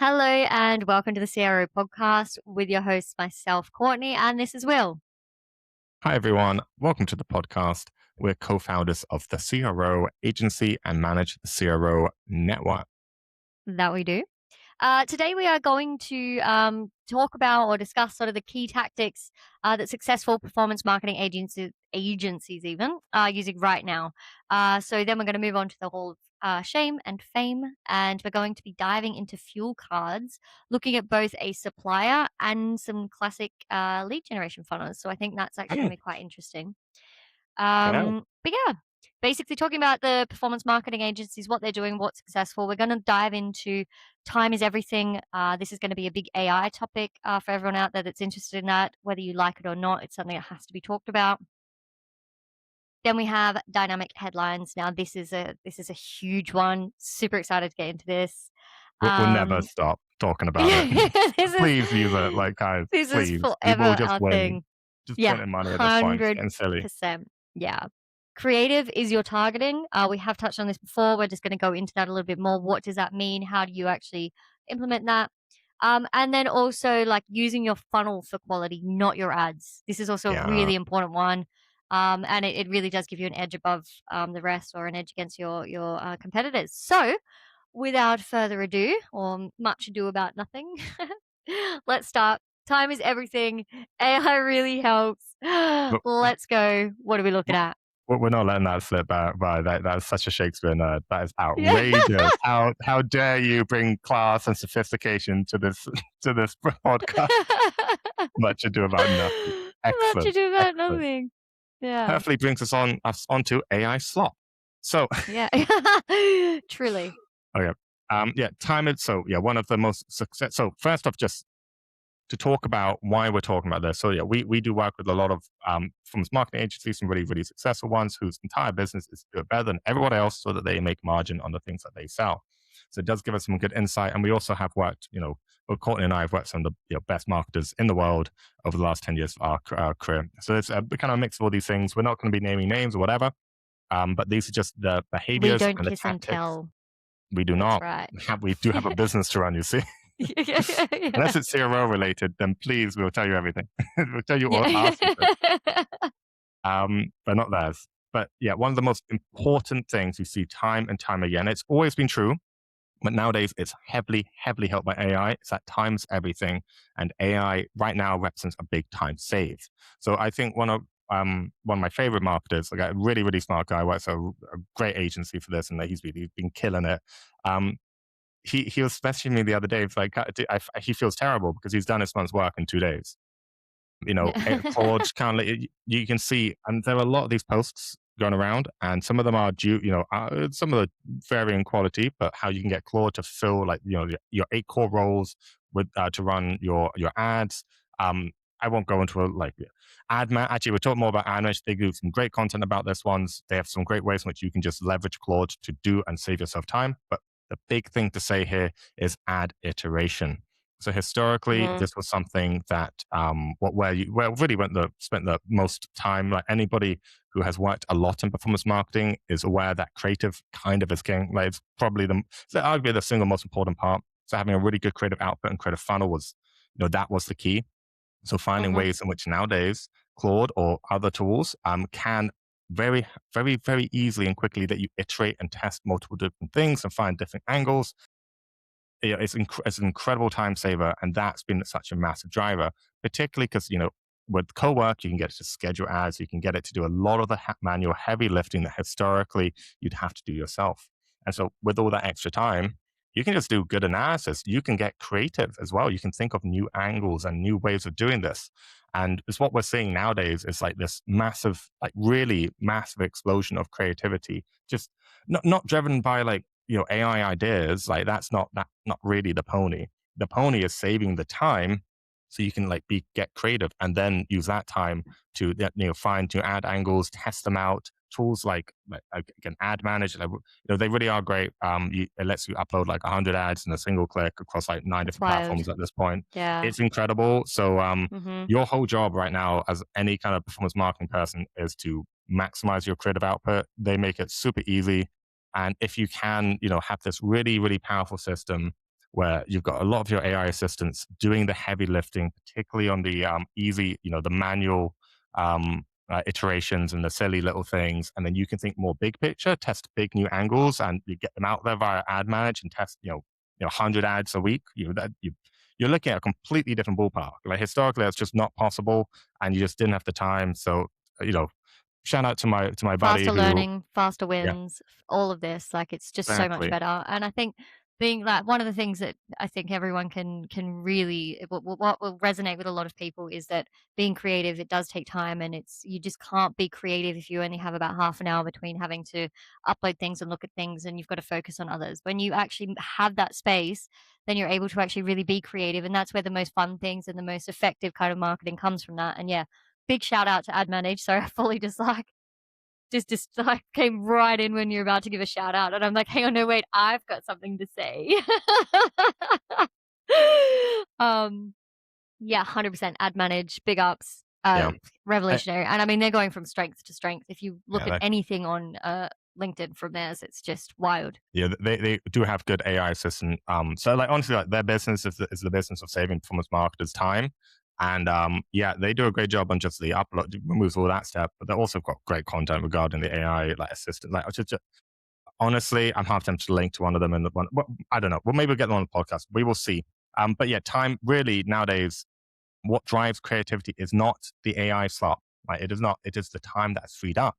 Hello and welcome to the CRO Podcast with your hosts, myself, Courtney, and this is Will. Hi, everyone. Welcome to the podcast. We're co-founders of the CRO agency and manage the CRO network. That we do. Today we are going to talk about or discuss sort of the key tactics that successful performance marketing agencies even are using right now. So then we're going to move on to the whole shame and fame, and we're going to be diving into fuel cards, looking at both a supplier and some classic lead generation funnels. So I think that's actually going to be quite interesting. Yeah. But yeah, basically talking about the performance marketing agencies, what they're doing, what's successful. We're going to dive into time is everything. This is going to be a big AI topic for everyone out there that's interested in that, whether you like it or not. It's something that has to be talked about. Then we have dynamic headlines. Now this is a huge one. Super excited to get into this. We'll never stop talking about it. Please use it, guys. This is Please. We forever will just our win. thing. Just Yeah, printing money at this point. It's getting silly. 100%. Yeah. Creative is your targeting. We have touched on this before. We're just going to go into that a little bit more. What does that mean? How do you actually implement that? And then also like using your funnel for quality, not your ads. This is also a really important one. And it really does give you an edge above the rest, or an edge against your competitors. So without further ado, or much ado about nothing, let's start. Time is everything. AI really helps. Let's go. What are we looking at? We're not letting that slip by. That's such a Shakespeare nerd. That is outrageous. How dare you bring class and sophistication to this podcast? Much ado about nothing. Excellent. Much ado about nothing. Yeah. Perfectly brings us onto AI slop. So yeah, truly. Okay. Time is one of the most success. So first off, just to talk about why we're talking about this. So we do work with a lot of performance marketing agencies, some really, really successful ones whose entire business is to do it better than everyone else so that they make margin on the things that they sell. So it does give us some good insight. And we also have worked, Courtney and I have worked with some of the best marketers in the world over the last 10 years of our career. So it's a kind of mix of all these things. We're not going to be naming names or whatever, but these are just the behaviors and the kiss and tactics. tell. We do That's not. Right. We do have a business to run, you see. Yeah. Unless it's CRO related, then please, we'll tell you everything. We'll tell you all our secrets. But not theirs. But yeah, one of the most important things you see time and time again, it's always been true, but nowadays it's heavily, heavily helped by AI. It's that time's everything. And AI right now represents a big time save. So I think one of my favorite marketers, like a really, really smart guy, works at a great agency for this, and he's been killing it. He was messaging me the other day. It's like he feels terrible because he's done his month's work in 2 days. Claude you can see, and there are a lot of these posts going around, and some of them are due, some of the varying quality, but how you can get Claude to fill your 8 core roles with to run your ads. I won't go into actually we'll talk more about AdMesh. They do some great content about this ones. They have some great ways in which you can just leverage Claude to do and save yourself time. But the big thing to say here is ad iteration. So historically, this was something that spent the most time. Like anybody who has worked a lot in performance marketing is aware that creative kind of is king. Like it's probably arguably the single most important part. So having a really good creative output and creative funnel was, that was the key. So finding ways in which nowadays Claude or other tools can very, very, very easily and quickly that you iterate and test multiple different things and find different angles. It's an incredible time saver, and that's been such a massive driver, particularly because, with co-work, you can get it to schedule ads, you can get it to do a lot of the manual heavy lifting that historically you'd have to do yourself. And so with all that extra time, you can just do good analysis. You can get creative as well. You can think of new angles and new ways of doing this. And it's what we're seeing nowadays is like this massive, like really massive explosion of creativity, just not driven by AI ideas. Like that's not really the pony. The pony is saving the time so you can get creative and then use that time to find new ad angles, test them out. Tools like an ad manager, they really are great. It lets you upload 100 ads in a single click across 9 different platforms at this point. Yeah. It's incredible. So your whole job right now as any kind of performance marketing person is to maximize your creative output. They make it super easy. And if you can, have this really, really powerful system where you've got a lot of your AI assistants doing the heavy lifting, particularly on the easy, the manual iterations and the silly little things. And then you can think more big picture, test big new angles, and you get them out there via ad manage and test, 100 ads a week. You're looking at a completely different ballpark. Like historically, that's just not possible, and you just didn't have the time. So, you know, shout out to my buddy Faster who, learning, faster yeah, wins, all of this, like, it's just so much exactly, better, and I think being like one of the things that I think everyone can really what will resonate with a lot of people is that being creative, it does take time, and it's you just can't be creative if you only have about half an hour between having to upload things and look at things, and you've got to focus on others. When you actually have that space, then you're able to actually really be creative, and that's where the most fun things and the most effective kind of marketing comes from that, and yeah, big shout out to Ad Manage. Sorry, I fully just like came right in when you're about to give a shout out, and I'm like, "Hang on, no, wait, I've got something to say." Um, yeah, 100% ad manage, big ups, yeah, I, revolutionary, and I mean, they're going from strength to strength. If you look yeah. at anything on, LinkedIn from theirs, it's just wild. Yeah, they do have good AI assistant. So like honestly, like their business is the business of saving performance marketers time, and yeah, they do a great job on just the upload, removes all that step. But they also got great content regarding the AI like assistant. Like honestly, I'm half tempted to link to one of them in the one. Well, I don't know. Well, maybe we'll get them on the podcast. We will see. But yeah, time really nowadays. What drives creativity is not the AI slot. Right? It is not. It is the time that's freed up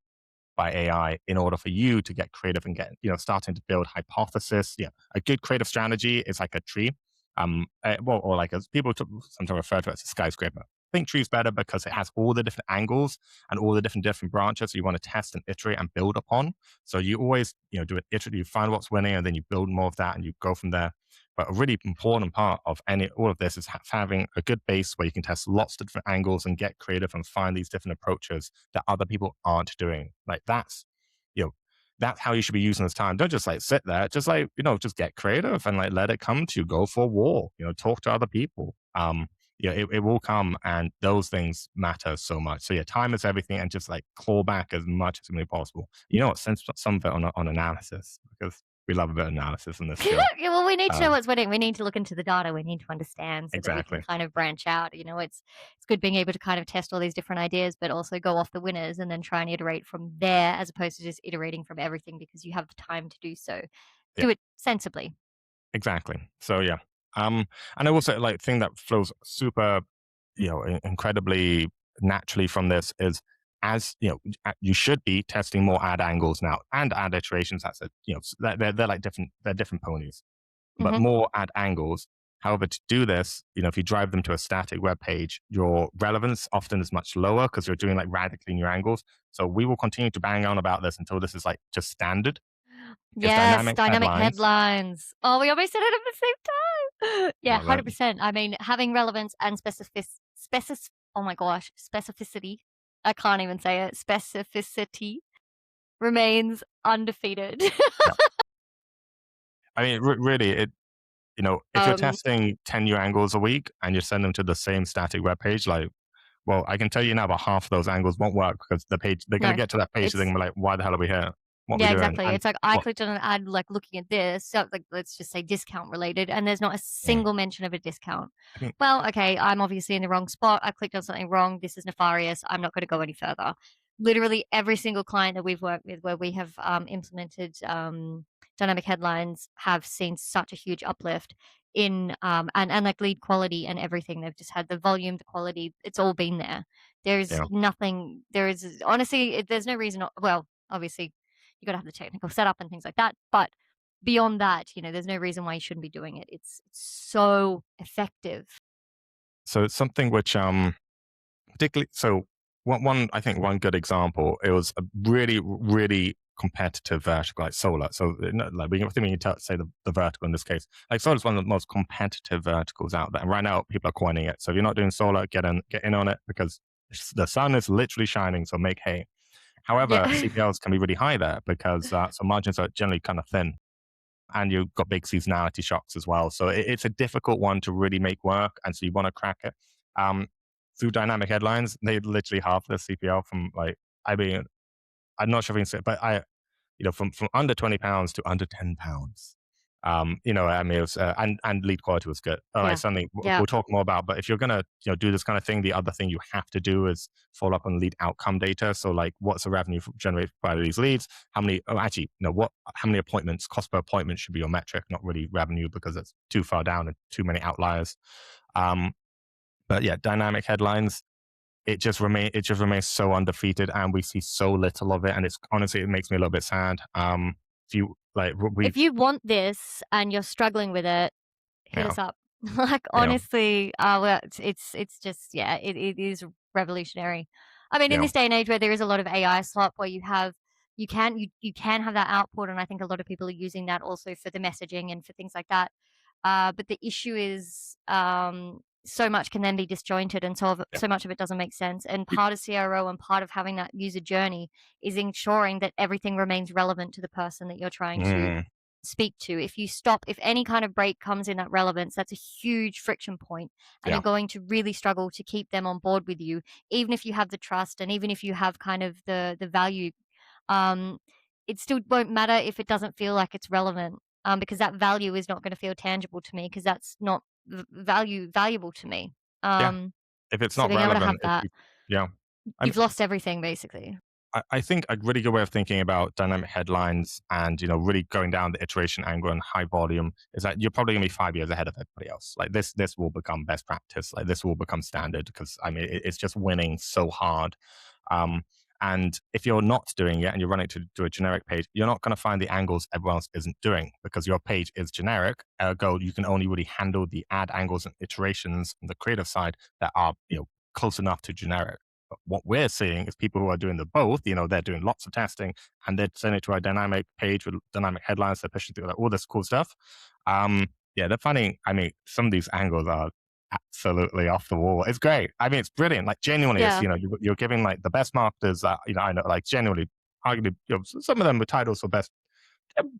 by AI in order for you to get creative and get, starting to build hypothesis. Yeah, a good creative strategy is like a tree. Or like as people sometimes refer to it as a skyscraper. I think tree's better because it has all the different angles and all the different branches you want to test and iterate and build upon. So you always, do it, iterate, you find what's winning and then you build more of that and you go from there. But a really important part of all of this is having a good base where you can test lots of different angles and get creative and find these different approaches that other people aren't doing. Like you know, that's how you should be using this time. Don't just like sit there. Just like, just get creative and like let it come to you. Go for a walk, talk to other people. It will come, and those things matter so much. So yeah, time is everything, and just like claw back as much as humanly possible. Send some of it on analysis, because we love a bit of analysis in this skill. Yeah, well, we need to know Um, what's winning. We need to look into the data. We need to understand so that we can exactly. kind of branch out. It's good being able to kind of test all these different ideas, but also go off the winners and then try and iterate from there, as opposed to just iterating from everything because you have the time to do so. Yeah, Do it sensibly. exactly. So yeah. And I will say, like, thing that flows super, incredibly naturally from this is, as you should be testing more ad angles now and ad iterations. That's it. They're like they're different ponies, but Hmm. more ad angles. However, to do this, if you drive them to a static web page, your relevance often is much lower because you're doing like radically new angles. So we will continue to bang on about this until this is like just standard. Is Yes, dynamic dynamic headlines. headlines. Oh, we almost said it at the same time. Yeah, Love it. 100%. I mean, having relevance and oh my gosh, specificity. I can't even say it. Specificity remains undefeated. Yeah. I mean, really, if you're um, testing 10 new angles a week and you send them to the same static web page, like, well, I can tell you now about half of those angles won't work because they're going to no, get to that page and they're it's going to be like, why the hell are we here? What are we yeah, doing? exactly. And It's like I what, clicked on an ad, like looking at this, so like let's just say discount related, and there's not a yeah, single mention of a discount. I think, Well, okay, I'm obviously in the wrong spot. I clicked on something wrong. This is nefarious. I'm not going to go any further. Literally every single client that we've worked with where we have implemented dynamic headlines have seen such a huge uplift in and like lead quality and everything. They've just had the volume, the quality. It's all been there. There's yeah. nothing. There is honestly, there's no reason. Well, obviously you got to have the technical setup and things like that. But beyond that, there's no reason why you shouldn't be doing it. It's so effective. So it's something which, particularly, so I think one good example, it was a really, really competitive vertical like solar. So like I think we need to say the vertical in this case. Like solar is one of the most competitive verticals out there. And right now people are coining it. So if you're not doing solar, get in on it, because the sun is literally shining. So make hay. However, Yeah. CPLs can be really high there because so margins are generally kind of thin, and you've got big seasonality shocks as well. So it's a difficult one to really make work, and so you want to crack it. Um, Through dynamic headlines, they literally half the CPL from like, I mean, I'm not sure if you can say, but from under £20 to under £10. I mean, it was, and lead quality was good. Like Yeah. something Yeah. we'll talk more about. But if you're gonna, do this kind of thing, the other thing you have to do is follow up on lead outcome data. So, like, what's the revenue generated by these leads? How many? Oh, actually, how many appointments? Cost per appointment should be your metric, not really revenue, because it's too far down and too many outliers. Um, but yeah, dynamic headlines. It just remains so undefeated, and we see so little of it. And it's honestly, it makes me a little bit sad. If you like, If you want this and you're struggling with it, hit yeah, us up. Like, yeah, honestly, well, it's just, yeah, it is revolutionary. I mean, in yeah. this day and age where there is a lot of AI slop, where you can have that output, and I think a lot of people are using that also for the messaging and for things like that. But the issue is, so much can then be disjointed, and Yeah. so much of it doesn't make sense. And part of CRO and part of having that user journey is ensuring that everything remains relevant to the person that you're trying to Mm, speak to. If any kind of break comes in that relevance, that's a huge friction point, and you're yeah, going to really struggle to keep them on board with you, even if you have the trust and even if you have kind of the value. Um, it still won't matter if it doesn't feel like it's relevant, because that value is not going to feel tangible to me, because that's not valuable to me. yeah. Um, If it's so not being able to relevant, have that, yeah. I mean, you've lost everything basically. I think a really good way of thinking about dynamic headlines and really going down the iteration angle and high volume is that you're probably going to be 5 years ahead of everybody else. Like this will become best practice. Like this will become standard, because I mean it's just winning so hard. Um, and if you're not doing it and you're running to do a generic page, you're not going to find the angles everyone else isn't doing, because your page is generic. Ergo, you can only really handle the ad angles and iterations on the creative side that are close enough to generic. But what we're seeing is people who are doing the both. They're doing lots of testing and they're sending it to our dynamic page with dynamic headlines. They're pushing through like all this cool stuff. Yeah, they're finding. I mean, some of these angles are absolutely off the wall. It's great. I mean, it's brilliant. Like genuinely, it's Yeah. you're giving like the best marketers that I know. Like genuinely, arguably, some of them with titles for best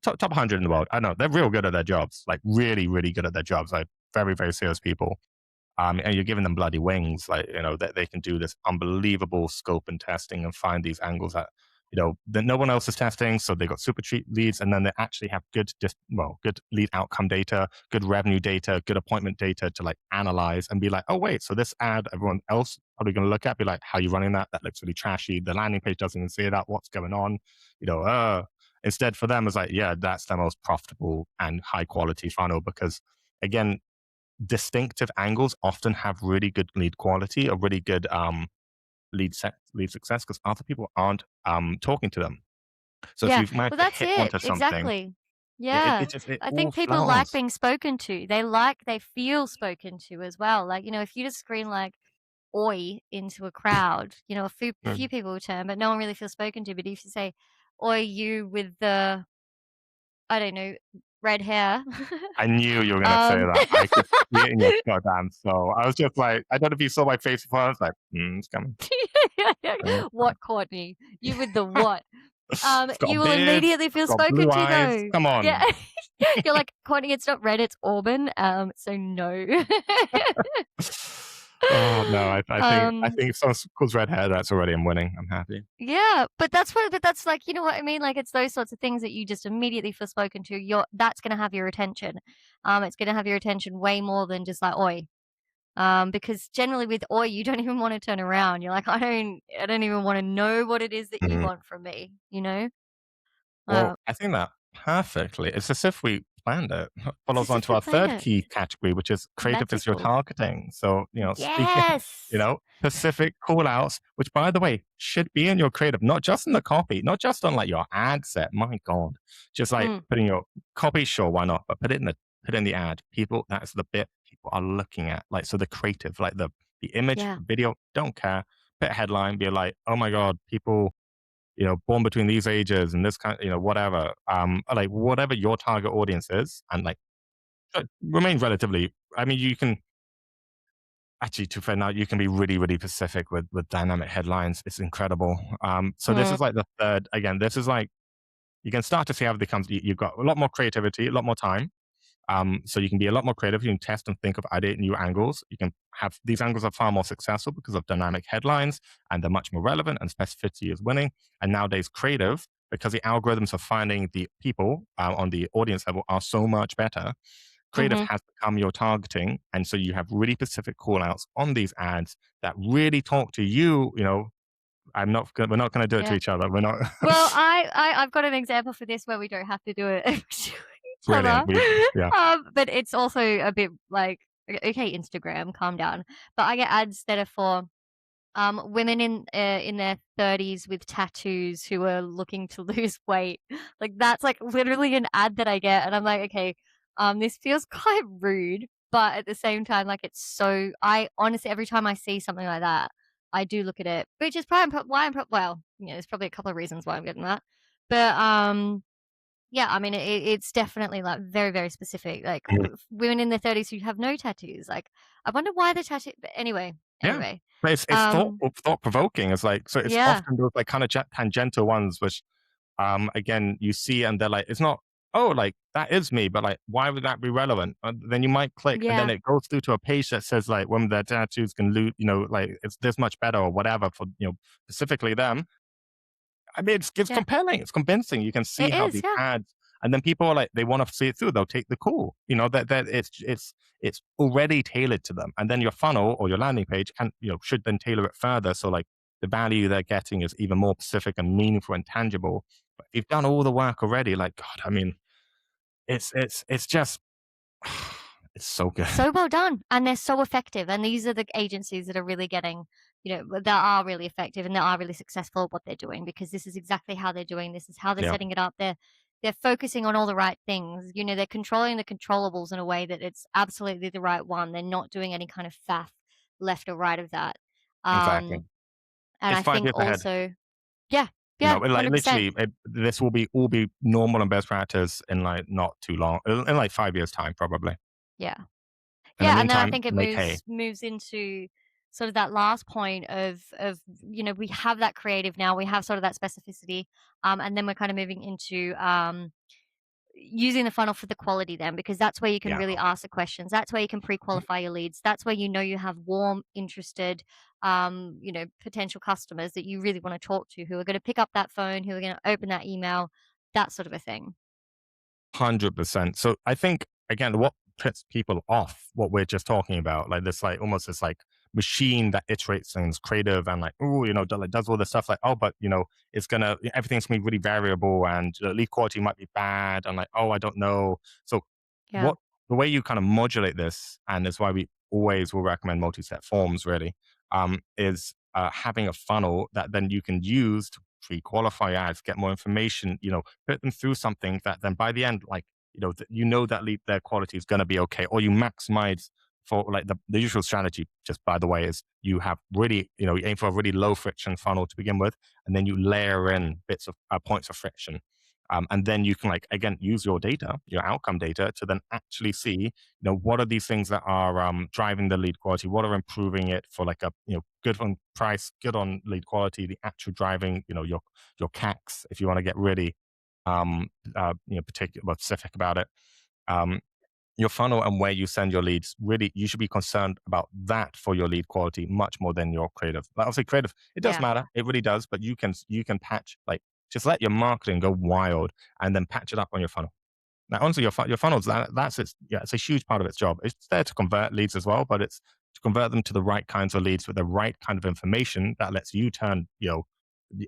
top 100 in the world. I know they're real good at their jobs. Like really, really good at their jobs. Like very, very serious people. And you're giving them bloody wings, like that they can do this unbelievable scope and testing and find these angles that no one else is testing. So they got super cheap leads, and then they actually have good lead outcome data, good revenue data, good appointment data to like analyze and be like, oh wait, so this ad everyone else probably going to look at, be like, how are you running that? That looks really trashy. The landing page doesn't even see that. What's going on? Instead for them, it's like, yeah, that's the most profitable and high quality funnel, because again, distinctive angles often have really good lead quality or really good lead success, because other people aren't talking to them. So if Yeah. you've managed Well, to that's hit it. onto something, Exactly. it Yeah. just it I all think people like flows. being spoken to. They feel spoken to as well. Like, if you just scream like "oi" into a crowd, a few Mm. people will turn, but no one really feels spoken to. But if you say "oi, you with the, I don't know, red hair," I knew you were gonna say um, that. I could see it in your goddamn soul. I was just like, I don't know if you saw my face before. I was like, it's coming. It's what, Courtney? You with the what? It's got a You will beard. immediately It's feel got spoken blue to eyes. though. Come Yeah. on. You're like, Courtney, it's not red, it's Auburn. So no. Oh no, I um, think if someone calls red hair, that's already I'm winning. I'm happy. yeah, but that's like, you know what I mean? Like, it's those sorts of things that you just immediately feel spoken to. That's gonna have your attention. It's gonna have your attention way more than just like oi. Because generally with oi, you don't even want to turn around. You're like, I don't even want to know what it is that you Mhm. want from me, you know? Uh, Well, I think that perfectly. It's as if we planned it. it's Follows as on if to we our planned third it. key category, which is creative visual Magical. targeting. So, speaking, Yes. specific call outs, which by the way, should be in your creative, not just in the copy, not just on like your ad set. My God. Just like Mm, putting your copy, sure, why not? But put in the ad. People, that's the bit people are looking at. Like, so the creative, like the image, yeah. the video, don't care. Put a headline, be like, oh my God, people born between these ages and this kind, whatever, like whatever your target audience is, and like remain relatively. I mean, you can actually, to fair now, you can be really, really specific with dynamic headlines. It's incredible. So this Mm, is like the third. Again, this is like you can start to see how it becomes. You've got a lot more creativity, a lot more time. So you can be a lot more creative. You can test and think of ideate new angles. You can have these angles are far more successful because of dynamic headlines, and they're much more relevant, and specificity is winning. And nowadays, creative because the algorithms of finding the people on the audience level are so much better. Creative Mhm. has become your targeting. And so you have really specific call outs on these ads that really talk to you. We're not going to do it to Yeah. each other. We're not. Well, I've got an example for this where we don't have to do it to each Brilliant. other. Yeah. But it's also a bit like, okay, Instagram, calm down. But I get ads that are for women in their 30s with tattoos who are looking to lose weight. Like that's like literally an ad that I get, and I'm like, okay, this feels quite rude, but at the same time, like it's so. I honestly, every time I see something like that, I do look at it, which is probably why well, there's probably a couple of reasons why I'm getting that, but yeah, I mean, it's definitely like very, very specific. Like women in their 30s who have no tattoos. Like, I wonder why the tattoo. But Yeah. anyway, But it's um, thought provoking. It's like, so it's yeah. often those like kind of tangential ones, which, again, you see and they're like, it's not, oh, like that is me, but like, why would that be relevant? Then you might click and then Yeah, it goes through to a page that says like, women with their tattoos can lose, like it's this much better or whatever for, specifically them. I mean, it's yeah. compelling. It's convincing. You can see It how is, these yeah. ads, and then people are like, they want to see it through. They'll take the call. That it's already tailored to them. And then your funnel or your landing page can should then tailor it further. So like the value they're getting is even more specific and meaningful and tangible. But if you've done all the work already, like God, I mean, it's just it's so good. So well done, and they're so effective, and these are the agencies that are really getting, that are really effective and that are really successful at what they're doing because this is exactly how they're doing this is how they're Yeah, setting it up. They're focusing on all the right things. They're controlling the controllables in a way that it's absolutely the right one. They're not doing any kind of faff left or right of that. exactly. Um, and It's I five think years ahead. also yeah, yeah, Like 100%. literally, this will be all be normal and best practice in like not too long, in like 5 years time, probably. Yeah. In the Yeah, and then I meantime, think it make hay. moves into sort of that last point of we have that creative now, we have sort of that specificity, and then we're kind of moving into using the funnel for the quality then because that's where you can Yeah, really ask the questions. That's where you can pre-qualify your leads. That's where you have warm, interested, potential customers that you really want to talk to who are going to pick up that phone, who are going to open that email, that sort of a thing. 100%. So I think again, what puts people off what we're just talking about, like this, like almost this like machine that iterates things, creative and like, oh, like does all this stuff. Like, oh, but it's gonna everything's gonna be really variable, and lead quality might be bad, and like, oh, I don't know. So Yeah. what the way you kind of modulate this, and is why we always will recommend multi-step forms, really, is having a funnel that then you can use to pre-qualify ads, get more information, put them through something that then by the end, like, that lead their quality is going to be okay, or you maximize for like the usual strategy, just by the way, is you have really, you aim for a really low friction funnel to begin with, and then you layer in bits of points of friction. And then you can like again use your data, your outcome data, to then actually see, what are these things that are driving the lead quality, what are improving it for like a good on price, good on lead quality, the actual driving, your CACs, if you want to get really particular, specific about it. Um, your funnel and where you send your leads, really, you should be concerned about that for your lead quality much more than your creative. Like, obviously, creative, it does Yeah. matter. It really does. But you can patch, like, just let your marketing go wild and then patch it up on your funnel. Now, honestly, your funnels, that's its, yeah, it's a huge part of its job. It's there to convert leads as well, but it's to convert them to the right kinds of leads with the right kind of information that lets you turn,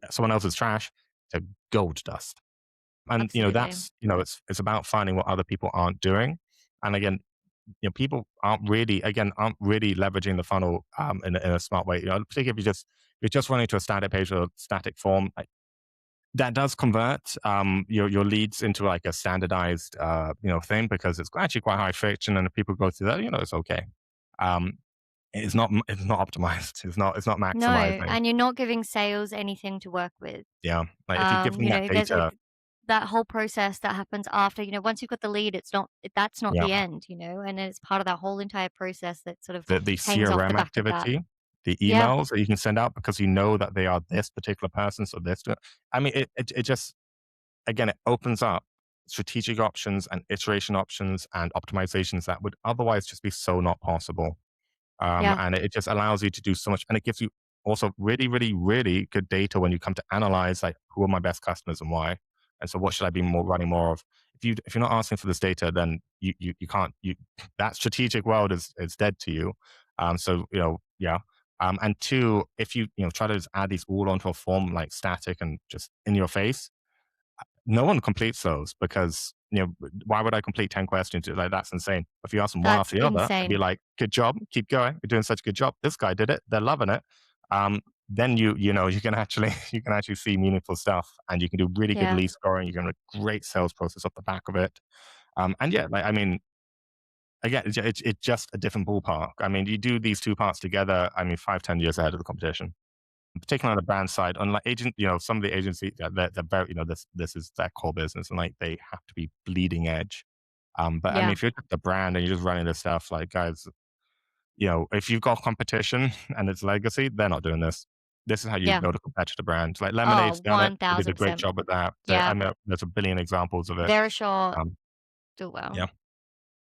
someone else's trash to gold dust. And Absolutely. that's, it's about finding what other people aren't doing. And again, people aren't really leveraging the funnel in a smart way. Particularly if you're just running to a static page or a static form, like, that does convert your leads into like a standardized thing, because it's actually quite high friction, and if people go through that, it's okay. Um, it's not optimized. It's not No, maximizing. and you're not giving sales anything to work with. Yeah, like if you give them that There's data, that whole process that happens after, once you've got the lead, that's not yeah, the end, and it's part of that whole entire process that sort of the hangs off the CRM back of that. activity, the Yeah, emails that you can send out because you know that they are this particular person. So this, I mean, it just, again, it opens up strategic options and iteration options and optimizations that would otherwise just be so not possible. yeah, And it just allows you to do so much, and it gives you also really, really, really good data when you come to analyze like who are my best customers and why. And so what should I be running more of? If you're not asking for this data, then you can't that strategic world is dead to you. So yeah. And two, if you try to just add these all onto a form like static and just in your face, no one completes those because why would I complete 10 questions? Like that's insane. If you ask them one That's after the other and be insane. like, good job, keep going, you're doing such a good job, this guy did it, they're loving it. Then you can actually see meaningful stuff, and you can do really good Yeah. lead scoring. You can have a great sales process off the back of it. And yeah, like I mean, again, it's just a different ballpark. I mean, you do these two parts together, I mean, 5-10 years ahead of the competition, particularly on the brand side. Unlike some of the agencies, they're very, this is their core business, and like they have to be bleeding edge. But I mean, Yeah. if you're just the brand and you're just running this stuff, like guys, if you've got competition and it's legacy, they're not doing this. This is how you Yeah. build a competitor brand. Like Lemonade's Oh, done it; they did a great 1000%. job with that. I Yeah. mean, there's a billion examples of it. Very short. Um, Do well. yeah.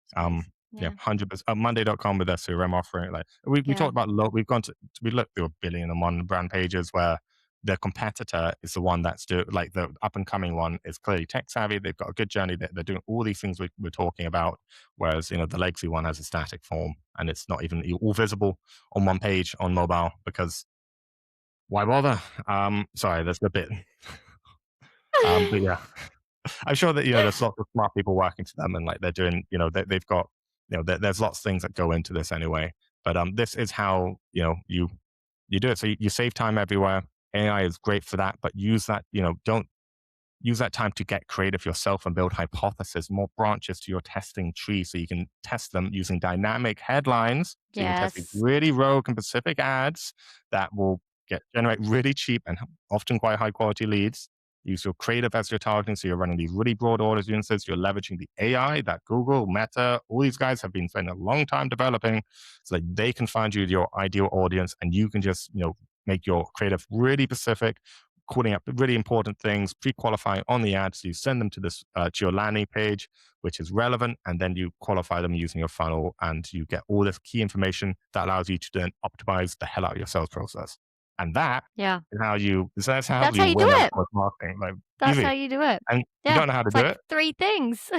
Space. Yeah, Yeah. 100%. Monday.com with their CRM offering. Like we Yeah. talked about, we've gone to, we looked through 1 billion brand pages where the competitor is the one that's like the up and coming one is clearly tech savvy. They've got a good journey. They're doing all these things we're talking about. Whereas, the legacy one has a static form and it's not even all visible on one page on mobile because why bother? Sorry, that's a bit, but yeah. I'm sure that there's lots of smart people working to them, and like they're doing, they've got, there's lots of things that go into this anyway. But this is how you do it. So you save time everywhere. AI is great for that, but use that. Don't use that time to get creative yourself and build hypotheses, more branches to your testing tree, so you can test them using dynamic headlines. So you can test these Yes. really rogue and specific ads that will generate really cheap and often quite high quality leads. Use your creative as your targeting, so you're running these really broad audiences. You're leveraging the AI that Google, Meta, all these guys have been spending a long time developing, so that they can find you your ideal audience, and you can just make your creative really specific, calling up really important things, pre-qualifying on the ads. So you send them to this to your landing page, which is relevant, and then you qualify them using your funnel, and you get all this key information that allows you to then optimize the hell out of your sales process. And Yeah. that's how That's how you you do win it. with marketing. Like That's easy. how you do it. And if you Yeah. don't know how to It's do like it, 3 things.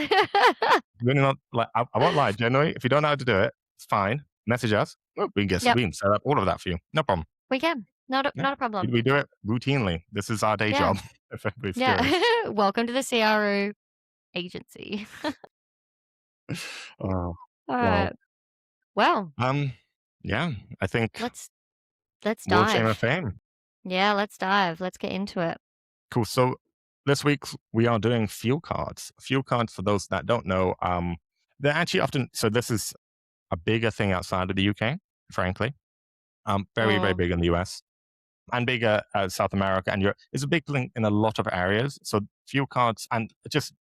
really not like I won't lie, generally, if you don't know how to do it, it's fine. Message us. Yep. We can set up all of that for you. No problem. We can. Yeah. Not a problem. We do it routinely. This is our day Yeah. job, if anybody's curious. Yeah. Welcome to the CRO agency. Oh, All well, right. Well, yeah, I think let's world shame and dive. fame. Yeah, let's dive. Let's get into it. Cool. So this week we are doing fuel cards. Fuel cards, for those that don't know, they're actually often, so this is a bigger thing outside of the UK, frankly. Very, very Mm, big in the US and bigger South America and Europe. It's a big thing in a lot of areas. So fuel cards and just,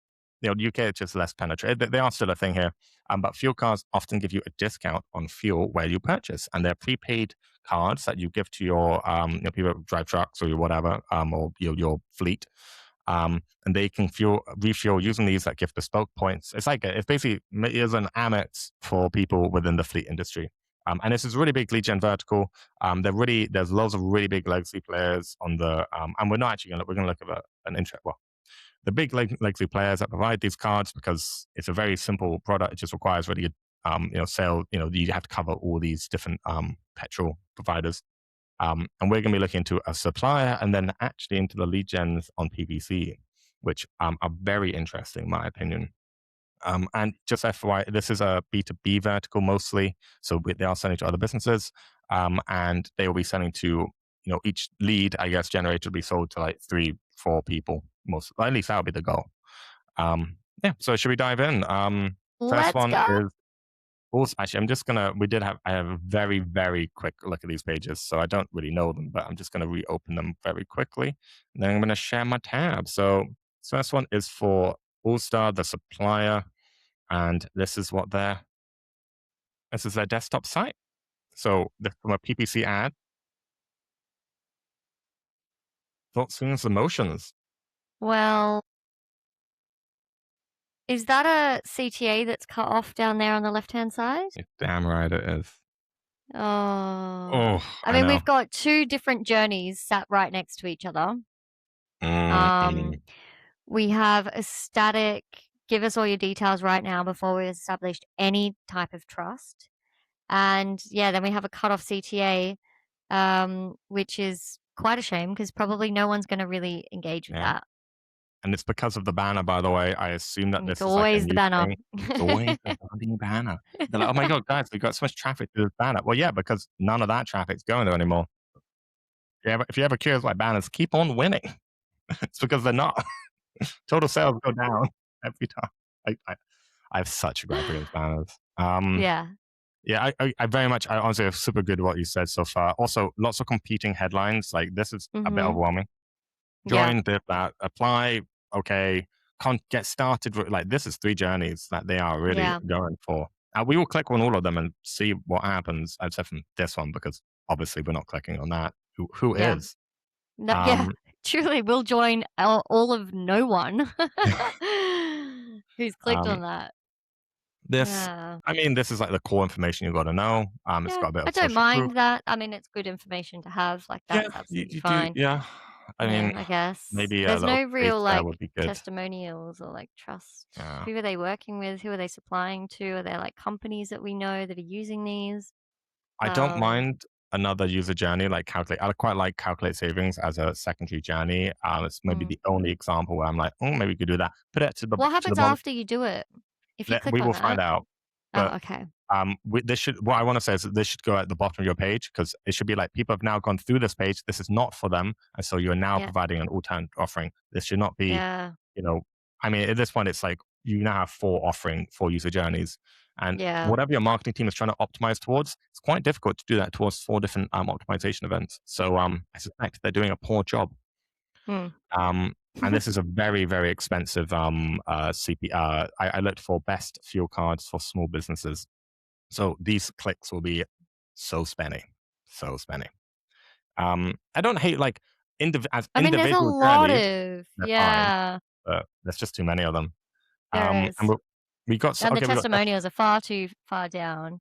UK is just less penetrated. They are still a thing here. But fuel cards often give you a discount on fuel where you purchase. And they're prepaid cards that you give to your people who drive trucks or your whatever, or your fleet. And they can refuel using these that give bespoke points. It's basically is an Amex for people within the fleet industry. And this is a really big lead gen vertical. There's loads of really big legacy players on the, and we're not actually we're going to look at an intro. Well, the big legacy players that provide these cards, because it's a very simple product. It just requires really good, sale. You have to cover all these different petrol providers. And we're going to be looking into a supplier and then actually into the lead gens on PPC, which are very interesting, in my opinion. And just FYI, this is a B2B vertical mostly. So they are selling to other businesses. And they will be selling to, each lead, I guess, generated will be sold to like 3-4 people. At least that would be the goal. Yeah. So should we dive in? First let's one go. is also, actually, I have a very, very quick look at these pages. So I don't really know them, but I'm just going to reopen them very quickly. And then I'm going to share my tab. So this first one is for All-Star, the supplier. And this is their desktop site. So from a PPC ad, thoughts, feelings, emotions. Well, is that a CTA that's cut off down there on the left-hand side? You're damn right it is. Oh, Oh, I I mean, know. we've got two different journeys sat right next to each other. Mm. We have a static, give us all your details right now before we've established any type of trust. And yeah, then we have a cutoff CTA, which is quite a shame because probably no one's going to really engage with Yeah. that. And it's because of the banner, by the way. I assume that It's this is like a always the new banner. thing. It's always the bloody banner. They're like, oh my God, guys, we got so much traffic to this banner. Well, yeah, because none of that traffic's going there anymore. If you ever curious why banners keep on winning, it's because they're not. Total sales go down every time. I have such a gripe against banners. Yeah. Yeah, I very much, I honestly have super good what you said so far. Also, lots of competing headlines. Like, this is a bit Mm-hmm. overwhelming. Yeah. Join that, apply, okay, get started. Like, this is 3 journeys that they are really Yeah. going for. We will click on all of them and see what happens, except from this one, because obviously we're not clicking on that. Who Yeah. is? No, yeah. Um, Truly, we'll join all of no one who's clicked on um, that. this, Yeah. I mean, this is like the core information you've got to know. It's Yeah. got a bit I of don't social proof. mind that. I mean, it's good information to have. Like, Yeah, that's you, absolutely you do. fine. Yeah, I Yeah, mean, I guess. maybe a There's little no space real there like would be good. testimonials or like trust. Yeah. Who are they working with? Who are they supplying to? Are there like companies that we know that are using these? I don't Um, mind another user journey like calculate. I quite like calculate savings as a secondary journey. It's maybe mm. the only example where I'm like, oh, maybe we could do that. Put it What to the happens moment. after you do it? If you click We on will find that? out. But Oh, okay. this should, what I want to say is that this should go at the bottom of your page, because it should be like, people have now gone through this page. This is not for them, and so you're now Yeah. providing an alternate offering. This should not be, Yeah. you know, I mean, at this point, it's like you now have 4 user journeys, and Yeah. whatever your marketing team is trying to optimize towards, it's quite difficult to do that towards 4 different optimization events. So I suspect they're doing a poor job. Hmm. And this is a very, very expensive I looked for best fuel cards for small businesses. So these clicks will be so spenny, so spenny. I don't hate like as I mean, there's a individual lot journeys, of they're fine, yeah, but there's just too many of them. there And is. we got And the okay, we got testimonials are far too far down.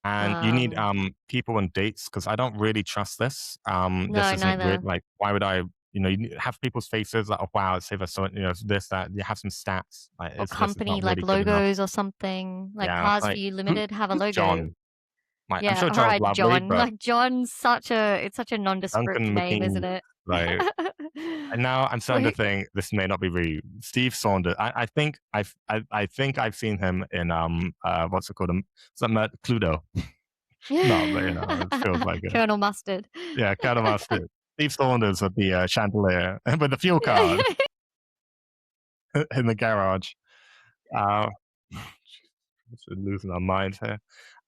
and you need Um, people and dates, because I don't really trust this. This no, isn't really neither. like, why would I? Have people's faces like, oh wow, save us so, this, that. You have some stats. Like, Or this is company not like really good enough. logos or something. Like Yeah, Cars for like You Limited have a who's logo. John? Like, I'm Yeah, sure all John's right, lovely, John. but Like John's it's such a nondescript Duncan name, McKean, isn't it? like, and now I'm starting to Like, think this may not be really Steve Saunders. I think I've seen him in what's it called? Something Cluedo. No, but it feels like it. Colonel Mustard. Yeah, kind of mustard. Steve Saunders with the chandelier with the fuel card in the garage. Uh, just losing our minds here.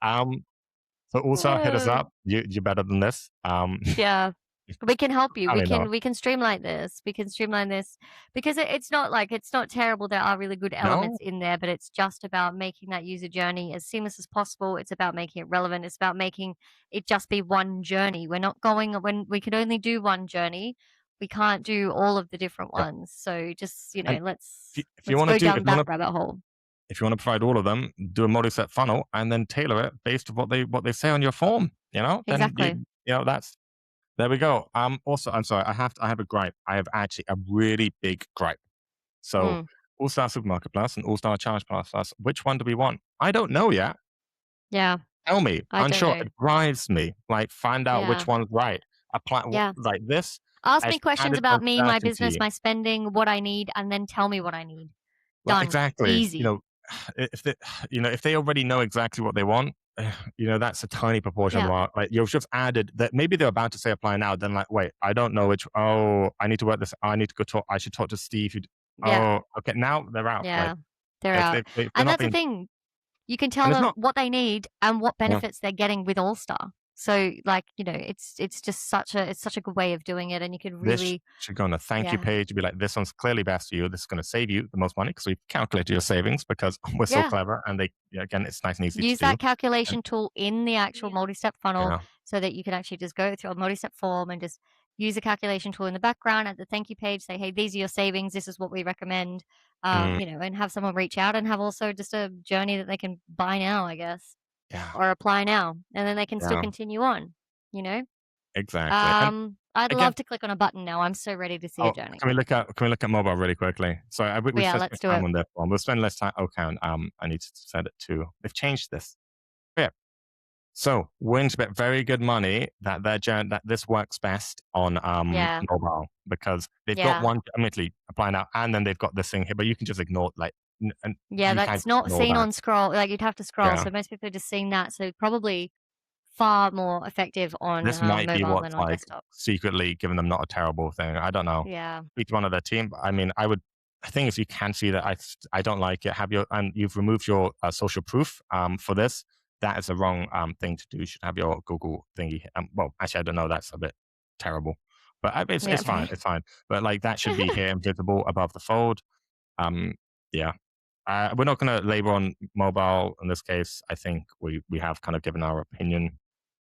So also hit us up. You're better than this. Yeah. We can help you. Apparently not. We can streamline this. We can streamline this because it's not like it's not terrible. There are really good elements No, in there, but it's just about making that user journey as seamless as possible. It's about making it relevant. It's about making it just be one journey. We're not going when we can only do one journey. We can't do all of the different yep. ones. So just, And if you let's want to go do down that rabbit hole. if you want to provide all of them, do a multi-step funnel and then tailor it based on what they say on your form. Then Exactly. that's there we go. Also, I'm sorry, I have a gripe. I have actually a really big gripe. So Mm, All Star Supermarket Plus and All Star Charge Plus, which one do we want? I don't know yet. yeah. Tell me. I don't Unsure. know. It drives me. Like, find out which Yeah. one's right. Apply Yeah. like this. Ask As me questions added about me, my business, uncertainty. my spending, what I need, and then tell me what I need. Well, Done. exactly. Easy. If they, if they already know exactly what they want, that's a tiny proportion of the Yeah. market. Like, you've just added that. Maybe they're about to say apply now. Then like, wait, I don't know which. Oh, I need to work this. I need to go talk. I should talk to Steve. Yeah. Oh, okay. Now they're out. Like, Yeah. They're if out. they're And not that's the being, thing. You can and tell it's them not. what they need and what Yeah. benefits they're getting with All Star. So like, it's just such a good way of doing it and you could This really should go on a thank you yeah. page and be like, this one's clearly best for you. This is going to save you the most money because we've calculated your savings because we're so Yeah. clever. And again, it's nice and easy Use to do. that calculation tool in the actual multi-step funnel Yeah. so that you can actually just go through a multi-step form and just use a calculation tool in the background at the thank you page, say, hey, these are your savings. This is what we recommend, Mm. and have someone reach out and have also just a journey that they can buy now, I guess. Yeah. or apply now, and then they can still Yeah. continue on, you know? Exactly. And I'd again, love to click on a button now. I'm so ready to see a oh, journey. can we look at mobile really quickly? So But we yeah, spent let's do time it. on this one. We'll spend less time. Okay, I need to set it to. They've changed this. Yeah. So willing to bet very good money that that this works best on Yeah. mobile because they've got Yeah. one immediately apply now, and then they've got this thing here, but you can just ignore and Yeah, you can that's just not ignore seen that. on scroll. Like, you'd have to scroll, Yeah. so most people are just seeing that, so probably far more effective on, This might be mobile than what's on like desktop. secretly giving them not a terrible thing. I don't know. Yeah. Speak to one of their team. But I mean, I would. I think if you can see that I don't like it, have your and you've removed your social proof for this. That is the wrong thing to do. You should have your Google thingy. Well, actually, I don't know. That's a bit terrible, but Yeah. it's fine. It's fine. But like that should be here invisible above the fold. Um, yeah. We're not going to labor on mobile in this case. I think we have kind of given our opinion.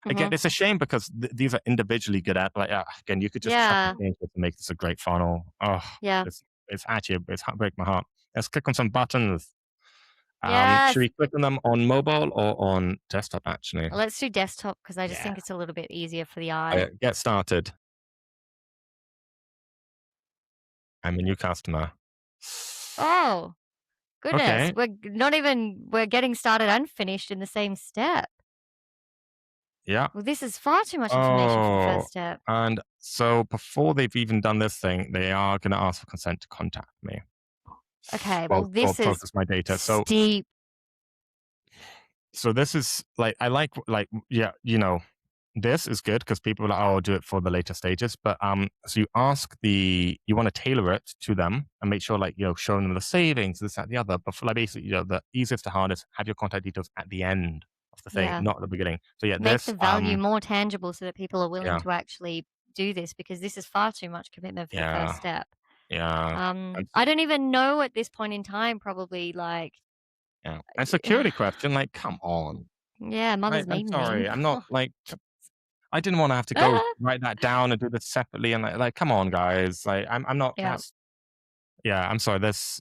Again, Mhm. it's a shame because these are individually good at. Like again, you could just chuck Yeah. it into it to make this a great funnel. Oh, Yeah. it's actually it's break my heart. Let's click on some buttons. Should Yes. we click on them on mobile or on desktop? Actually, Let's do desktop because I just yeah. think it's a little bit easier for the eye. Get started. I'm a new customer. Oh, goodness. Okay, We're getting started and finished in the same step. yeah. Well, this is far too much information for the Oh, first step. and so before they've even done this thing, they are going to ask for consent to contact me. Okay, Well, well, or this is process my data. steep. So this is like I like yeah, this is good because people are like, oh, I'll do it for the later stages. But so you want to tailor it to them and make sure like showing them the savings, this, that, the other. But for like basically, the easiest to hardest, have your contact details at the end of the thing, Yeah. not at the beginning. So yeah, Make this the value more tangible so that people are willing yeah, to actually do this because this is far too much commitment for the first yeah, step. yeah, and, I don't even know at this point in time, probably like, yeah. And security question, like, come on. yeah, mother's I'm maiden name. sorry, I'm not like I didn't want to have to go write that down and do this separately and like come on guys, like I'm not Yeah. that's yeah, I'm sorry. It's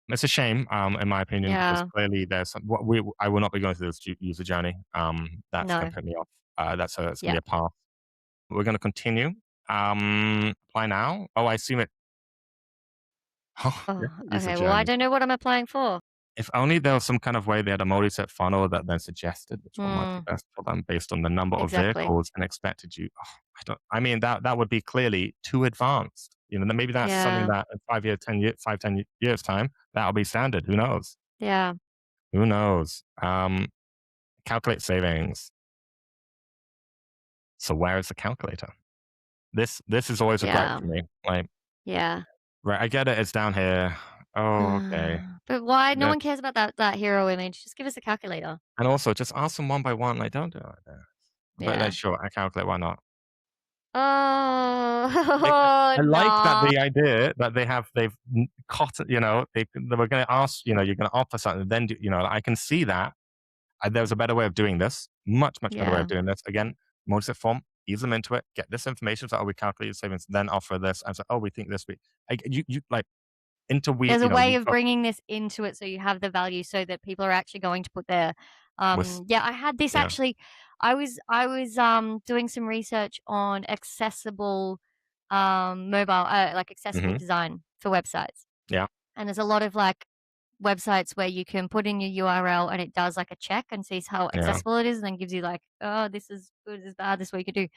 a shame, in my opinion, because Yeah. clearly there's I will not be going through this user journey. That's going No. to put me off. It's going Yeah. to be a path. We're going to continue. Apply now. Oh, I assume it. Oh, yeah, Oh, user okay. Well, I journey. don't know what I'm applying for. If only there was some kind of way they had a multi-set funnel that then suggested which one might be Hmm. best for them based on the number of Exactly. vehicles and expected you. Oh, I mean, that would be clearly too advanced. Maybe that's something Yeah. that in 5 year, 10 year, 5, 10 years time, that'll be standard. Who knows? Yeah. Who knows? Calculate savings. So where is the calculator? This is always a gripe Yeah. for me. Like, Yeah. right, I get it. It's down here. Oh, okay. But why? No That, one cares about that hero image. Just give us a calculator. and also, just ask them one by one. Like, don't do it like that. But Yeah. sure, I calculate. Why not? Like, Oh, I like that no. the idea that they've caught it. They were going to ask. You're going to offer something. Then I can see that. There's a better way of doing this. Much better way Yeah. of doing this. Again, multi-set form, ease them into it, get this information. So, we calculate your savings, then offer this. And so, we think this week. You like There's a way you've of got bringing this into it so you have the value so that people are actually going to put their with, yeah, I had this yeah, actually. I was doing some research on accessible mobile like accessible hmm design for websites. yeah, And there's a lot of like websites where you can put in your URL and it does like a check and sees how yeah, accessible it is and then gives you like, oh, this is good, this is bad, this is what you could do.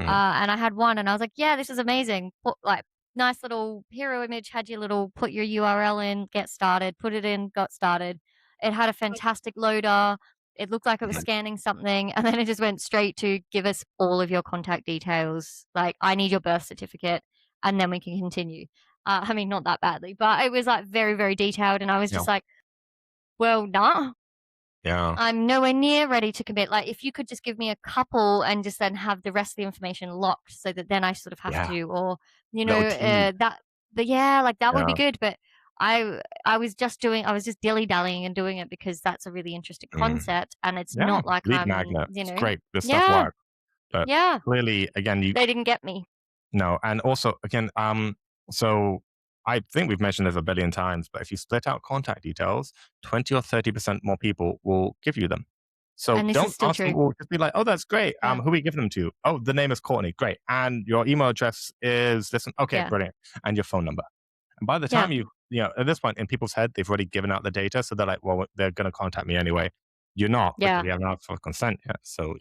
mhm, And I had one and I was like, yeah, this is amazing. Put like nice little hero image, had your little put your URL in, get started, put it in, got started. It had a fantastic loader. It looked like it was mhm, scanning something, and then it just went straight to give us all of your contact details. Like, I need your birth certificate, and then we can continue. I mean, not that badly, but it was like very, very detailed, and I was yeah, just like, well, nah, yeah, I'm nowhere near ready to commit. Like, if you could just give me a couple and just then have the rest of the information locked so that then I sort of have yeah. to, or, Little T, but yeah, like that would be yeah, good. But I was just dilly dallying and doing it because that's a really interesting mm, concept. And it's yeah. not like Lead magnet. It's great. This stuff yeah, works. But yeah, clearly, again, they didn't get me. no, and also again, so I think we've mentioned this a billion times, but if you split out contact details, 20 or 30% more people will give you them. So And this is don't still ask them true. all. Just be like, oh, that's great. Yeah. Who are we giving them to? Oh, the name is Courtney. Great. And your email address is this one. Okay, Yeah. brilliant. And your phone number. And by the Yeah. time at this point in people's head, they've already given out the data. So they're like, well, they're going to contact me anyway. You're not because Yeah. you haven't asked for consent yet. So,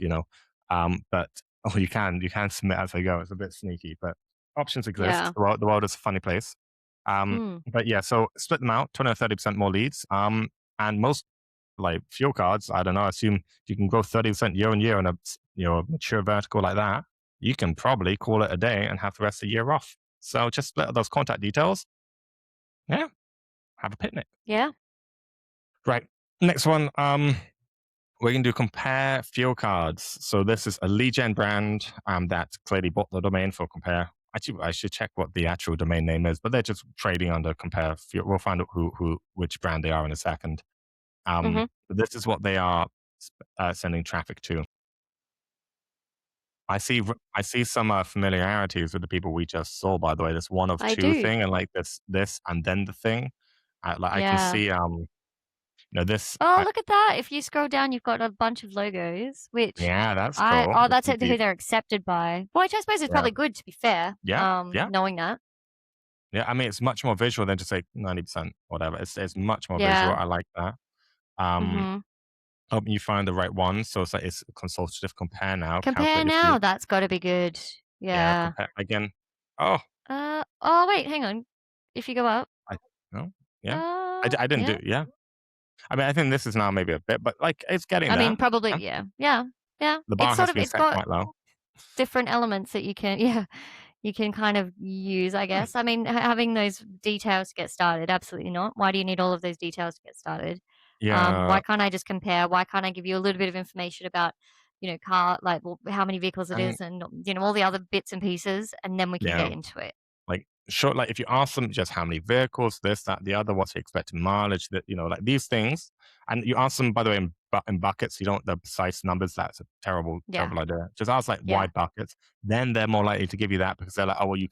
but you can submit as they go. It's a bit sneaky, but options exist. Yeah. The world is a funny place. Mm. But yeah, so split them out, 20 or 30% more leads. And most like fuel cards, I don't know, I assume you can grow 30% year on year in a mature vertical like that. You can probably call it a day and have the rest of the year off. So just split those contact details. Yeah, have a picnic. Yeah. Right. Next one. We're going to do compare fuel cards. So this is a lead gen brand that clearly bought the domain for compare. Actually, I should check what the actual domain name is, but they're just trading under compare fuel. We'll find out which brand they are in a second. Mm-hmm. This is what they are sending traffic to. I see some familiarities with the people we just saw. By the way, this one of I two do. thing, and like this, and then the thing. Like I can Yeah. see, this. Oh, look at that. If you scroll down, you've got a bunch of logos, which Yeah, that's cool. that's it, who they're accepted by. Which I suppose is Yeah, probably good, to be fair. yeah, yeah, Knowing that. yeah. I mean, it's much more visual than just like 90%, whatever. It's much more visual. Yeah. I like that. Um, Mm-hmm. Helping you find the right one. So it's like it's consultative compare now. Compare Calculate your now. fee. That's got to be good. Yeah, Yeah. compare again. Oh, Oh, wait, hang on. If you go up. I no, yeah. I didn't Yeah. do. Yeah. I mean, I think this is now maybe a bit, but like it's getting I there. mean, probably, Yeah. yeah. Yeah. Yeah. The bar has been It's set got quite low. different elements that you can, yeah, you can kind of use, I guess. I mean, having those details to get started, absolutely not. Why do you need all of those details to get started? Yeah. Why can't I just compare? Why can't I give you a little bit of information about, car, like, well, how many vehicles it And is, and all the other bits and pieces, and then we can yeah, get into it. like sure, like if you ask them just how many vehicles, this, that, the other, what's the expected mileage, that like these things, and you ask them by the way in buckets, you don't the precise numbers. That's a terrible, Yeah. terrible idea. Just ask like Yeah. wide buckets. Then they're more likely to give you that because they're like, oh well, you're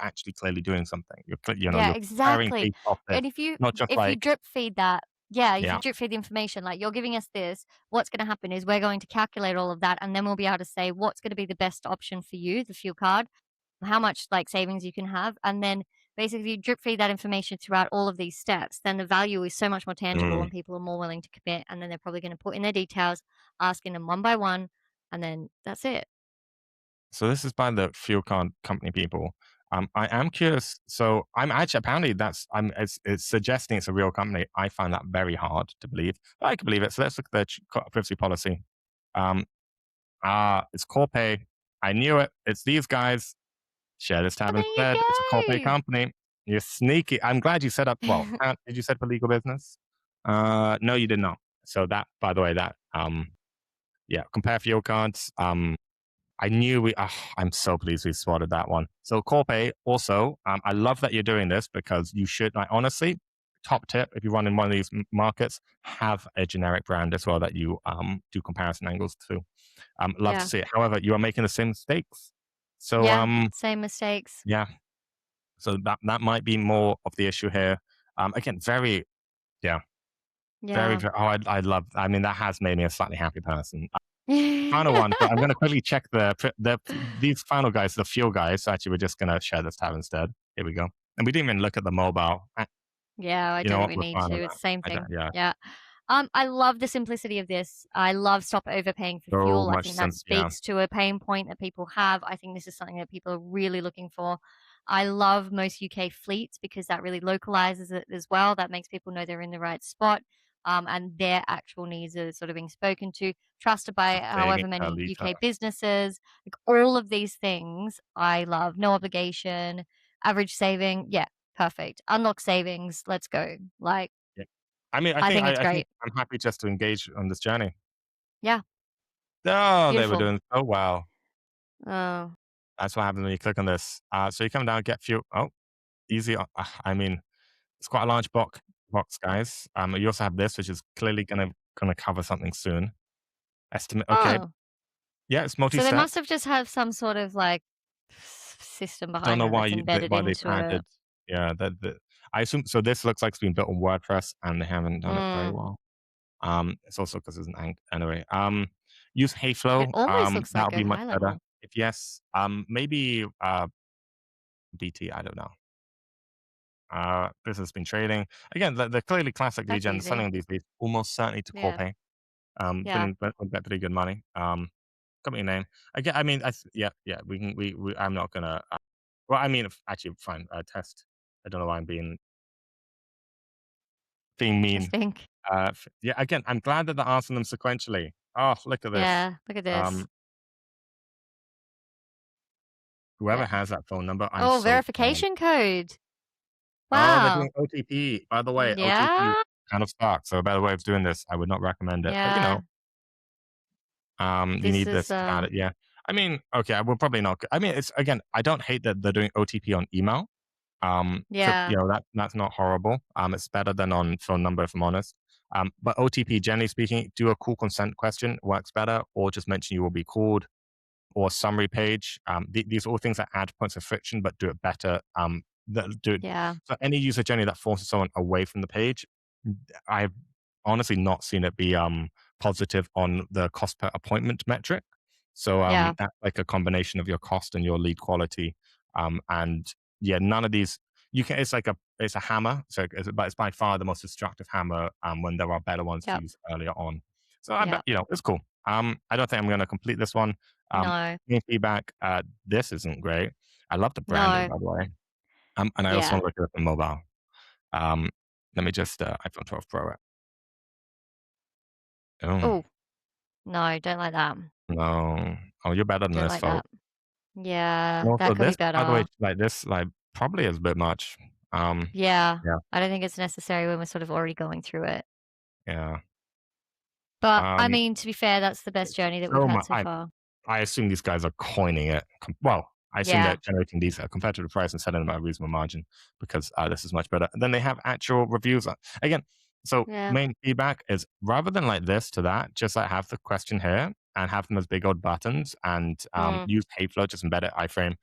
actually clearly doing something. Yeah, You're comparing exactly. based off this, And not just if you like drip feed that, yeah, if you yeah, drip feed the information, like, you're giving us this, what's going to happen is we're going to calculate all of that, and then we'll be able to say what's going to be the best option for you, the fuel card, how much like savings you can have, and then basically you drip feed that information throughout all of these steps, then the value is so much more tangible, mm. and people are more willing to commit, and then they're probably going to put in their details, asking them one by one, and then that's it. So this is by the fuel card company people. I am curious. So I'm actually apparently it's suggesting it's a real company. I find that very hard to believe, but I can believe it. So let's look at their privacy policy. Um, it's Corpay. I knew it. It's these guys. Share this Oh, tab there you instead. It's a Corpay go. company. You're sneaky. I'm glad you set up. Well, did you set up a legal business? No, you did not. So that, by the way, yeah, compare fuel cards. I knew I'm so pleased we spotted that one. So Corpay also, I love that you're doing this because you should, like, honestly, top tip, if you run in one of these markets, have a generic brand as well that you do comparison angles to. Love to Yeah. see it. However, you are making the same mistakes. So Yeah, same mistakes. yeah, so that might be more of the issue here. Again, very, yeah, very, Yeah. very, oh, I love, I mean, that has made me a slightly happy person. Final one. So I'm going to quickly check these final guys, the fuel guys. Actually, we're just going to share this tab instead. Here we go. And we didn't even look at the mobile. Yeah, I You know don't what? we We're need fine to. on It's that. the same I don't, thing. yeah. Yeah. I love the simplicity of this. I love stop overpaying for So fuel. I much think that sense. Yeah. speaks to a pain point that people have. I think this is something that people are really looking for. I love most UK fleets because that really localizes it as well. That makes people know they're in the right spot. And their actual needs are sort of being spoken to, trusted by Paying however it per many liter. UK businesses. Like, all of these things I love. No obligation, average saving. Yeah, perfect. Unlock savings. Let's go. Like, Yeah. I mean, I think it's I think great. I'm happy just to engage on this journey. Yeah, Oh, they were beautiful. doing so well. Oh, That's what happens when you click on this. So you come down, get fuel. Oh, easy. I mean, it's quite a large box, guys. You also have this, which is clearly gonna cover something soon. Estimate. Okay. oh. Yeah, it's So they multi-step. must have just have some sort of like system Don't behind know that that's embedded why they've into it. added. Yeah, I assume so. This looks like it's been built on WordPress, and they haven't done it very Mm, well. It's also because it's an anyway. Use It Hayflow. almost looks like That'll go be much high better. level. If yes, maybe BT. I don't know. This has been trading again. The clearly classic lead That's gen easy. selling these days almost certainly to core Yeah. pay. Yeah. Been pretty good money. Company name again. I mean, yeah. We can. We I'm not gonna. Well, I mean, actually, fine. Test. I don't know why I'm being Just mean. think. Yeah. Again, I'm glad that they're answering them sequentially. Oh, look at this. Yeah. Look at Um, this. Whoever Yeah. has that phone number, I'm Oh, so proud. verification code. Oh, they're Wow. doing OTP. By the way, OTP Yeah. kind of sucks. So a better way of doing this, I would not recommend it. But Yeah. you This need is this to add it. Yeah. I mean, okay, I will probably not. I mean, it's again, I don't hate that they're doing OTP on email. So yeah. that's not horrible. It's better than on phone number, if I'm honest. But OTP, generally speaking, do a cool consent question works better, or just mention you will be called, or summary page. These are all things that add points of friction, but do it better. That do it. Yeah. So any user journey that forces someone away from the page, I've honestly not seen it be positive on the cost per appointment metric. So Yeah. that's like a combination of your cost and your lead quality. And yeah, none of these you can. It's a hammer. But it's by far the most destructive hammer. When there are better ones to Yep. use earlier on. So I bet Yep. it's cool. I don't think I'm going to complete this one. No. Main feedback. This isn't great. I love the branding, No. by the way. And I also Yeah. want to look at the mobile. Um, Let me just iPhone 12 Pro it. Oh Oh, no, don't like that. no! Oh, you're better than Don't this, like that. folks. Yeah, And also, that could be this, by the way, better. probably is a bit much. Yeah. Yeah, I don't think it's necessary when we're sort of already going through it. yeah. But I Um, mean, to be fair, that's the best journey that we've so had much. so far. I assume these guys are coining it. Well, I assume they're Yeah. generating these at a competitive price and selling them at a reasonable margin because this is much better. And then they have actual reviews. Again, so Yeah. main feedback is rather than like this to that, just like have the question here and have them as big old buttons and Mm. use Hayflow, just embed it iframe.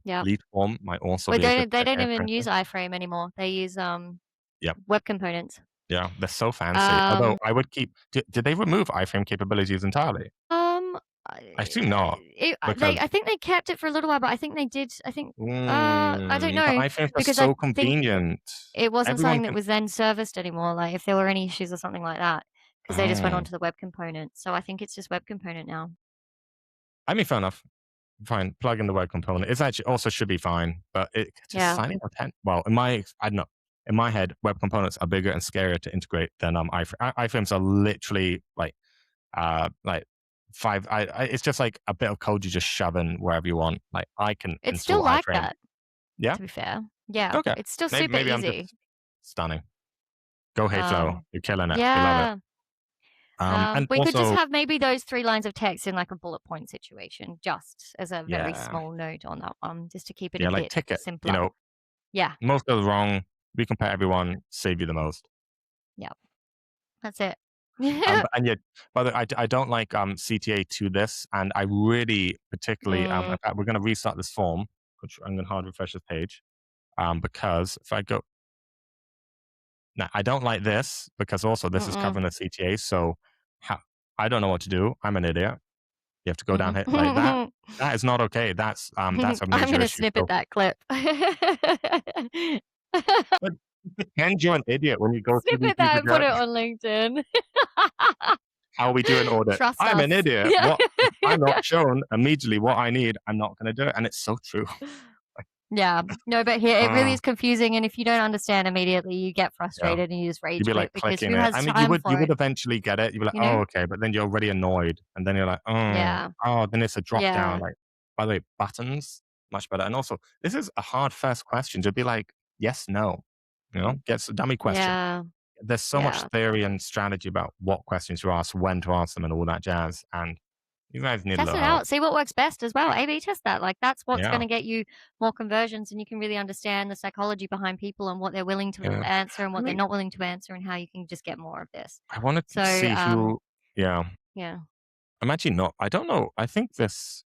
Yep. Lead form might also Well, be a good they fit don't here, even use frankly. iframe anymore. They use Yep. web components. Yeah, they're so fancy. Although Um I would keep. Did they remove iframe capabilities entirely? um I assume not because I think they kept it for a little while, but I think they did. I don't but know iframes are because I so think convenient. it wasn't Everyone something that can. was then serviced anymore, like, if there were any issues or something like that, because they just went Oh, onto the web component. So I think it's just web component now. I mean, fair enough. Fine, plug in the web component. It's actually also should be fine, but it just Yeah. slightly more well, I don't know. In my head, web components are bigger and scarier to integrate than iframe. Iframes are literally like five. It's just like a bit of code you just shove in wherever you want. Like I can It's still install like iframe. that, Yeah. to be fair. Yeah. Okay. It's still super Maybe I'm easy. just stunning. Go Hayflow. Um, You're killing it. We love it. yeah. And We could just also, have maybe those 3 lines of text in, like, a bullet point situation, just as a very yeah, small note on that one, just to keep it a yeah, like bit ticket. simpler. Yeah. Most goes wrong. We compare everyone. Save you the most. Yep. That's it. And yet, by the way, I don't like CTA to this, and I really particularly in Mm, fact, we're going to restart this form, which I'm going to hard refresh this page, because if I go now, I don't like this because also this is mm-mm. covering the CTA, so how, I don't know what to do. I'm an idiot. You have to go down here like that. Mhm. That is not okay. That's a I'm major gonna issue. snippet So, that clip. but pretend you're an idiot when you go through these Snippet that user and put it journeys. on LinkedIn. How we do an audit? Trust I'm an us. idiot. Yeah. What if I'm not shown immediately what I need? I'm not going to do it, and it's so true. Yeah. No, but here it really Uh, is confusing, and if you don't understand immediately, you get yeah, frustrated and you just rage you'd be quit like because clicking who it. has I mean, you time would you for would it, eventually get it. You'd be like, you oh, know? okay, but then you're already annoyed, and then you're like, Yeah. then it's a drop down. Yeah. Like, by the way, buttons much better. And also, this is a hard first question. To be like, yes, no, gets a dummy question. Yeah. There's so much Yeah. theory and strategy about what questions you ask, when to ask them, and all that jazz. And you guys need a Test little it help. out, see what works best as well. A/B test that. Like, that's what's Yeah, gonna get you more conversions, and you can really understand the psychology behind people and what they're willing to yeah. answer and I what they're mean, not willing to answer and how you can just get more of this. I wanted So, to see who. Yeah, yeah. I'm actually not. I don't know. I think this.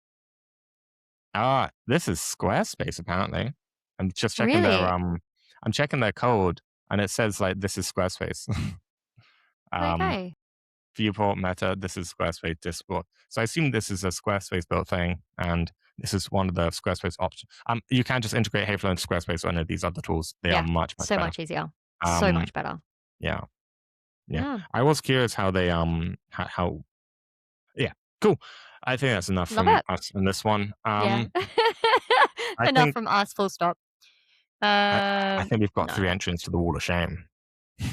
This is Squarespace. Apparently, I'm just checking their Really? I'm checking their code, and it says like this is Squarespace. Okay. Viewport, Meta, this is Squarespace, Discord. So I assume this is a Squarespace built thing, and this is one of the Squarespace options. You can just integrate Hayflow into Squarespace or any of these other tools. They are much, much So better. much easier. So Um, much better. yeah. Yeah. I was curious how they how yeah, cool. I think that's enough Love from it. us in this one. Yeah. I Enough think from us, full stop. I think we've got No. 3 entrants to the Wall of Shame.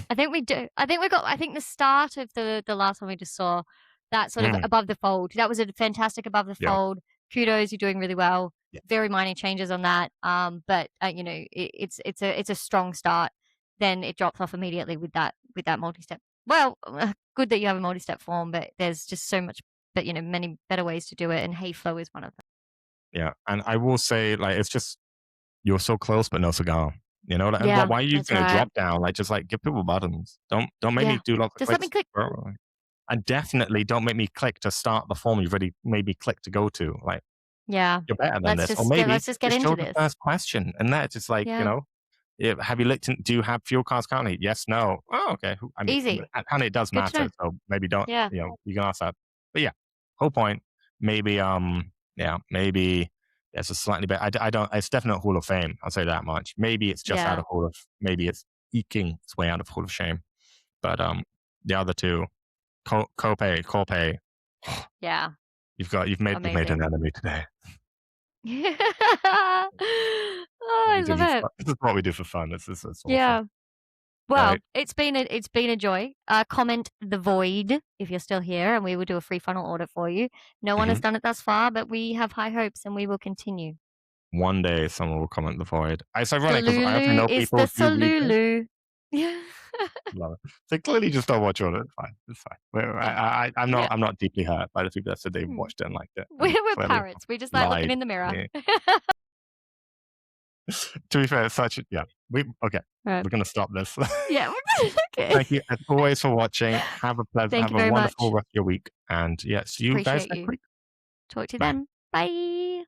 I think we do. I think the start of the last one we just saw, that sort of above the fold, that was a fantastic above the Yeah. fold. Kudos, you're doing really well. Yeah. Very minor changes on that. But you know, it's a strong start. Then it drops off immediately with that multi-step. Well, good that you have a multi-step form, but there's just so much, but you know, many better ways to do it, and Hayflow is one of them. Yeah, and I will say, like, it's just you're so close but no cigar. You know, like, Yeah, why are you that's using a right. drop down? Like, just like give people buttons. Don't make me do lots of Just let me clicks. click. And definitely don't make me click to start the form you've already made me click to go to. Like, Yeah. you're better than Let's this. Or just maybe let's just get just into show the this. first question. And that's just like, you Yeah. know, have you looked in, do you have fuel cards currently? Yes, no. Oh, okay. I mean, Easy. apparently it does Good to matter. know. So maybe don't, Yeah. you know, you can ask that. But yeah, whole point. Maybe, maybe there's a slightly better, I don't, it's definitely Hall of Fame. I'll say that much. Maybe it's just out of maybe it's eking its way out of Hall of Shame. But the other two, Corpay. Yeah. You've made an enemy today. Oh, I love it. This is what we do for fun. This is awesome. Yeah. Well, Right. it's been a joy. Comment the void if you're still here, and we will do a free funnel order for you. No one has done it thus far, but we have high hopes, and we will continue. One day someone will comment the void. It's ironic because I often know people who read this. Yeah. Love it. They clearly just don't watch all of it. It's fine. I'm not deeply hurt by the people that said they watched it and liked it. We're parrots. We just like looking in the mirror. To be fair, it's such we're gonna stop this. Yeah. Okay. Thank you as always for watching. Have a wonderful rest of your week. And see you guys next week. Talk to you then. Bye.